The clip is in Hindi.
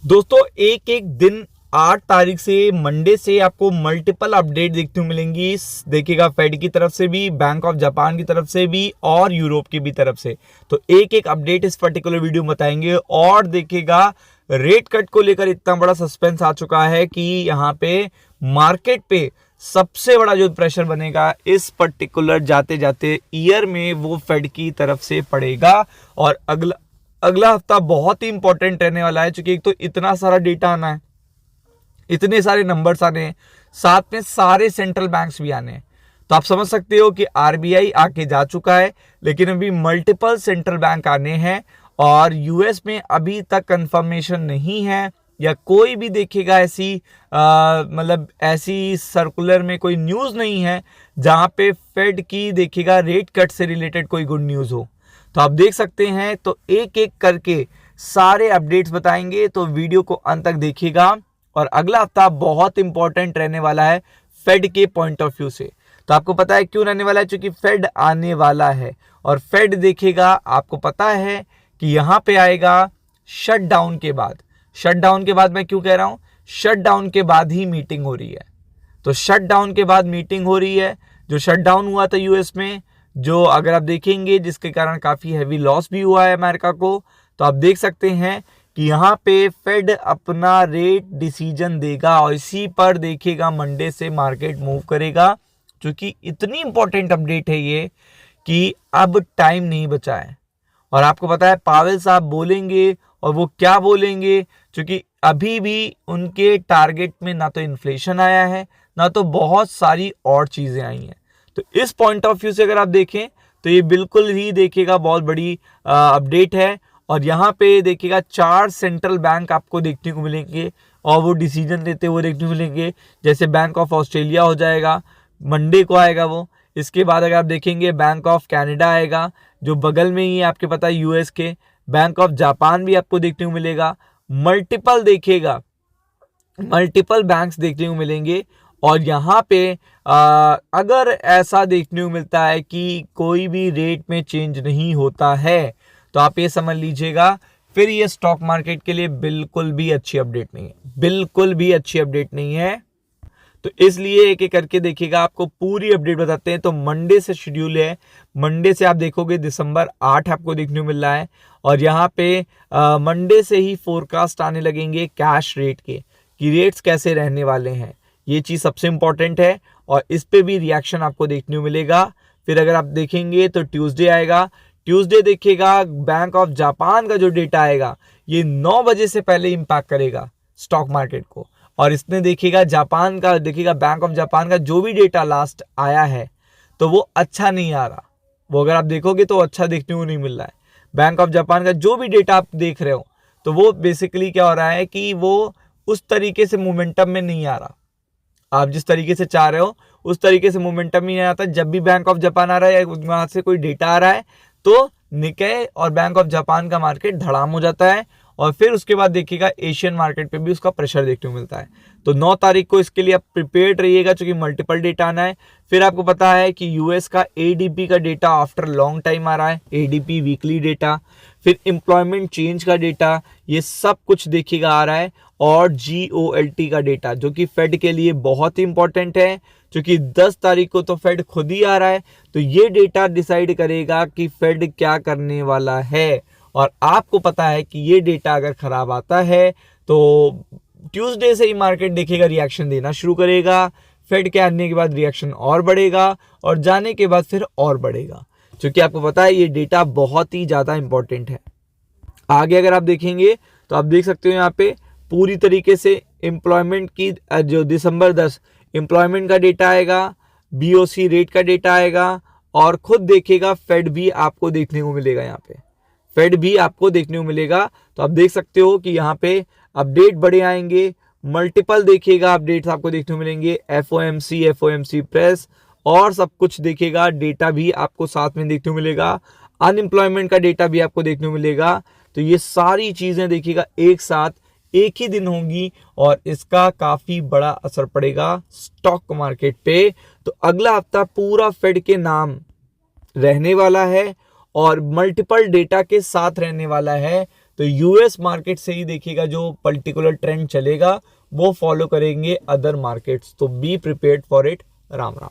दोस्तों एक एक दिन 8 तारीख से मंडे से आपको मल्टीपल अपडेट देखने को मिलेंगी। देखिएगा फेड की तरफ से भी, बैंक ऑफ जापान की तरफ से भी और यूरोप की भी तरफ से। तो एक एक अपडेट इस पर्टिकुलर वीडियो में बताएंगे। और देखिएगा रेट कट को लेकर इतना बड़ा सस्पेंस आ चुका है कि यहाँ पे मार्केट पे सबसे बड़ा जो प्रेशर बनेगा इस पर्टिकुलर जाते जाते ईयर में वो फेड की तरफ से पड़ेगा। और अगला हफ्ता बहुत ही इंपॉर्टेंट रहने वाला है, क्योंकि एक तो इतना सारा डेटा आना है, इतने सारे नंबर्स आने हैं, साथ में सारे सेंट्रल बैंक्स भी आने हैं। तो आप समझ सकते हो कि आरबीआई आके जा चुका है, लेकिन अभी मल्टीपल सेंट्रल बैंक आने हैं और यूएस में अभी तक कंफर्मेशन नहीं है या कोई भी देखेगा ऐसी मतलब ऐसी सर्कुलर में कोई न्यूज़ नहीं है जहां पे फेड की देखिएगा रेट कट से रिलेटेड कोई गुड न्यूज़ हो। तो आप देख सकते हैं, तो एक एक करके सारे अपडेट्स बताएंगे, तो वीडियो को अंत तक देखिएगा। और अगला हफ्ता बहुत इंपॉर्टेंट रहने वाला है फेड के पॉइंट ऑफ व्यू से। तो आपको पता है क्यों रहने वाला है, क्योंकि फेड आने वाला है और फेड देखिएगा, आपको पता है कि यहाँ पे आएगा शटडाउन के बाद। शटडाउन के बाद मैं क्यों कह रहा हूँ, शटडाउन के बाद ही मीटिंग हो रही है। तो शटडाउन के बाद मीटिंग हो रही है। जो शटडाउन हुआ था यूएस में, जो अगर आप देखेंगे जिसके कारण काफ़ी हैवी लॉस भी हुआ है अमेरिका को, तो आप देख सकते हैं कि यहाँ पे फेड अपना रेट डिसीजन देगा और इसी पर देखिएगा मंडे से मार्केट मूव करेगा। क्योंकि इतनी इंपॉर्टेंट अपडेट है ये कि अब टाइम नहीं बचा है। और आपको पता है पावेल साहब बोलेंगे और वो क्या बोलेंगे, क्योंकि अभी भी उनके टारगेट में ना तो इन्फ्लेशन आया है, ना तो बहुत सारी और चीज़ें आई हैं। तो इस पॉइंट ऑफ व्यू से अगर आप देखें तो ये बिल्कुल ही देखिएगा बहुत बड़ी अपडेट है। और यहाँ पे देखिएगा 4 सेंट्रल बैंक आपको देखने को मिलेंगे और वो डिसीजन लेते हुए देखने को मिलेंगे। जैसे बैंक ऑफ ऑस्ट्रेलिया हो जाएगा, मंडे को आएगा वो। इसके बाद अगर आप देखेंगे बैंक ऑफ कनाडा आएगा, जो बगल में ही है आपके पता है यूएस के। बैंक ऑफ जापान भी आपको देखने को मिलेगा। मल्टीपल देखिएगा, मल्टीपल बैंक्स देखने को मिलेंगे। और यहाँ पे अगर ऐसा देखने को मिलता है कि कोई भी रेट में चेंज नहीं होता है, तो आप ये समझ लीजिएगा फिर ये स्टॉक मार्केट के लिए बिल्कुल भी अच्छी अपडेट नहीं है, बिल्कुल भी अच्छी अपडेट नहीं है। तो इसलिए एक एक करके देखिएगा, आपको पूरी अपडेट बताते हैं। तो मंडे से शेड्यूल है, मंडे से आप देखोगे दिसंबर 8 आपको देखने को मिल रहा है। और यहाँ पे मंडे से ही फोरकास्ट आने लगेंगे कैश रेट के, कि रेट्स कैसे रहने वाले हैं। ये चीज़ सबसे इंपॉर्टेंट है और इस पे भी रिएक्शन आपको देखने को मिलेगा। फिर अगर आप देखेंगे तो ट्यूसडे आएगा, ट्यूसडे देखिएगा बैंक ऑफ जापान का जो डेटा आएगा ये 9 बजे से पहले इंपैक्ट करेगा स्टॉक मार्केट को। और इसने देखिएगा जापान का, देखिएगा बैंक ऑफ जापान का जो भी डेटा लास्ट आया है तो वो अच्छा नहीं आ रहा। वो अगर आप देखोगे तो अच्छा देखने को नहीं मिल रहा है। बैंक ऑफ जापान का जो भी डेटा आप देख रहे हो तो वो बेसिकली क्या हो रहा है कि वो उस तरीके से मोमेंटम में नहीं आ रहा। आप जिस तरीके से चाह रहे हो उस तरीके से मोमेंटम ही नहीं आता। जब भी बैंक ऑफ जापान आ रहा है या वहां से कोई डेटा आ रहा है तो निकेई और बैंक ऑफ जापान का मार्केट धड़ाम हो जाता है। और फिर उसके बाद देखिएगा एशियन मार्केट पे भी उसका प्रेशर देखने को मिलता है। तो 9 तारीख को इसके लिए आप प्रिपेयर्ड रहिएगा, क्योंकि मल्टीपल डेटा आना है। फिर आपको पता है कि यूएस का एडीपी का डेटा आफ्टर लॉन्ग टाइम आ रहा है, एडीपी वीकली डेटा। फिर एम्प्लॉयमेंट चेंज का डेटा, ये सब कुछ देखिएगा आ रहा है। और जीओएलटी का डेटा, जो कि फेड के लिए बहुत ही इंपॉर्टेंट है, क्योंकि 10 तारीख को तो फेड खुद ही आ रहा है। तो ये डेटा डिसाइड करेगा कि फेड क्या करने वाला है। और आपको पता है कि ये डेटा अगर खराब आता है तो ट्यूसडे से ही मार्केट देखेगा रिएक्शन देना शुरू करेगा। फेड के आने के बाद रिएक्शन और बढ़ेगा और जाने के बाद फिर और बढ़ेगा, क्योंकि आपको पता है ये डेटा बहुत ही ज़्यादा इंपॉर्टेंट है। आगे अगर आप देखेंगे तो आप देख सकते हो यहाँ पे पूरी तरीके से एम्प्लॉयमेंट की जो दिसंबर 10 एम्प्लॉयमेंट का डेटा आएगा, बीओसी रेट का डेटा आएगा। और खुद देखिएगा फेड भी आपको देखने को मिलेगा, यहाँ पे फेड भी आपको देखने को मिलेगा। तो आप देख सकते हो कि यहाँ पे अपडेट बड़े आएंगे, मल्टीपल देखिएगा अपडेट्स आपको देखने को मिलेंगे। एफओएमसी प्रेस और सब कुछ देखिएगा, डेटा भी आपको साथ में देखने को मिलेगा। अनएम्प्लॉयमेंट का डेटा भी आपको देखने को मिलेगा। तो ये सारी चीजें देखिएगा एक साथ एक ही दिन होंगी और इसका काफी बड़ा असर पड़ेगा स्टॉक मार्केट पे। तो अगला हफ्ता पूरा फेड के नाम रहने वाला है और मल्टीपल डेटा के साथ रहने वाला है। तो यूएस मार्केट से ही देखिएगा जो पर्टिकुलर ट्रेंड चलेगा वो फॉलो करेंगे अदर मार्केट्स। तो be prepared for it. Ram Ram.